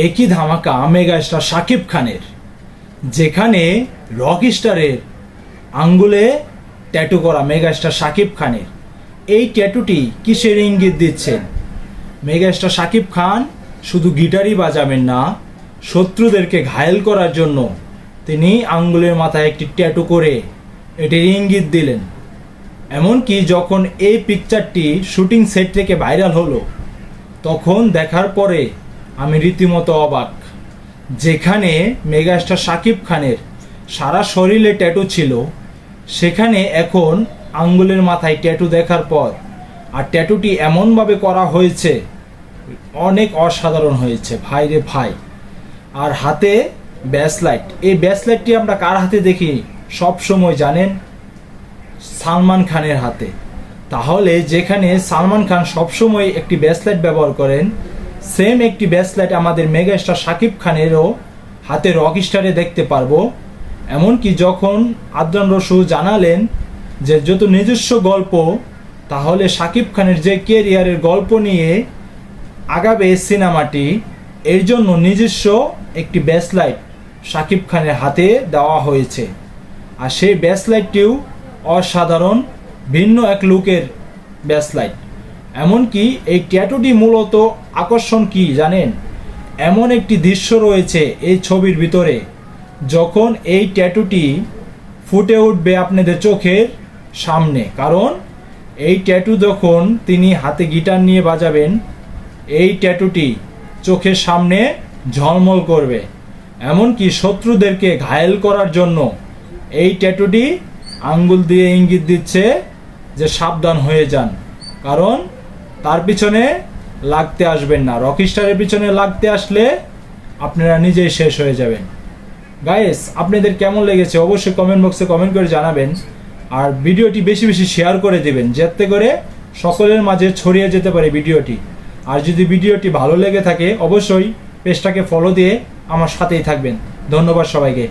একই ধামাকা mega star Shakib খানের, যেখানে রক স্টারের আঙ্গুলে ট্যাটু করা মেগা স্টার শাকিব খানের এই ট্যাটুটি কিসের ইঙ্গিত দিচ্ছেন? মেগা স্টার শাকিব খান শুধু গিটারই বাজাবেন না, শত্রুদেরকে ঘায়েল করার জন্য তিনি আঙ্গুলের মাথায় একটি ট্যাটু করে এটির ইঙ্গিত দিলেন। এমনকি যখন এই পিকচারটি শুটিং সেট থেকে ভাইরাল হলো, তখন দেখার পরে আমি রীতিমতো অবাক। যেখানে মেগাস্টার শাকিব খানের সারা শরীরে ট্যাটু ছিল, সেখানে এখন আঙ্গুলের মাথায় ট্যাটু দেখার পর, আর ট্যাটুটি এমনভাবে করা হয়েছে, অনেক অসাধারণ হয়েছে ভাই রে ভাই। আর হাতে ব্যাসলাইট, এই ব্যাসলাইটটি আমরা কার হাতে দেখি সব সময় জানেন? সালমান খানের হাতে। তাহলে যেখানে সালমান খান সবসময় একটি ব্যাসলাইট ব্যবহার করেন, সেম একটি ব্যাসলাইট আমাদের মেগাস্টার শাকিব খানেরও হাতে রক স্টারে দেখতে পারবো। এমনকি যখন আদনান রসু জানালেন যে যত নিজস্ব গল্প, তাহলে শাকিব খানের যে কেরিয়ারের গল্প নিয়ে আগাবে সিনেমাটি, এর জন্য নিজস্ব একটি ব্যাসলাইট শাকিব খানের হাতে দেওয়া হয়েছে। আর সেই ব্যাসলাইটটিও অসাধারণ, ভিন্ন এক লুকের ব্যাসলাইট। এমনকি এই ট্যাটুটি মূলত আকর্ষণ কি জানেন? এমন একটি দৃশ্য রয়েছে এই ছবির ভিতরে, যখন এই ট্যাটুটি ফুটে উঠবে আপনাদের চোখের সামনে। কারণ এই ট্যাটু যখন তিনি হাতে গিটার নিয়ে বাজাবেন, এই ট্যাটুটি চোখের সামনে ঝলমল করবে। এমনকি শত্রুদেরকে ঘায়েল করার জন্য এই ট্যাটুটি আঙ্গুল দিয়ে ইঙ্গিত দিচ্ছে যে সাবধান হয়ে যান, কারণ তার পিছনে লাগতে আসবেন না। রকস্টারের পিছনে লাগতে আসলে আপনারা নিজেই শেষ হয়ে যাবেন। গাইস, আপনাদের কেমন লেগেছে অবশ্যই কমেন্ট বক্সে কমেন্ট করে জানাবেন। আর ভিডিওটি বেশি বেশি শেয়ার করে দিবেন, যাতে করে সকলের মাঝে ছড়িয়ে যেতে পারে ভিডিওটি। আর যদি ভিডিওটি ভালো লেগে থাকে, অবশ্যই পেজটাকে ফলো দিয়ে আমার সাথেই থাকবেন। ধন্যবাদ সবাইকে।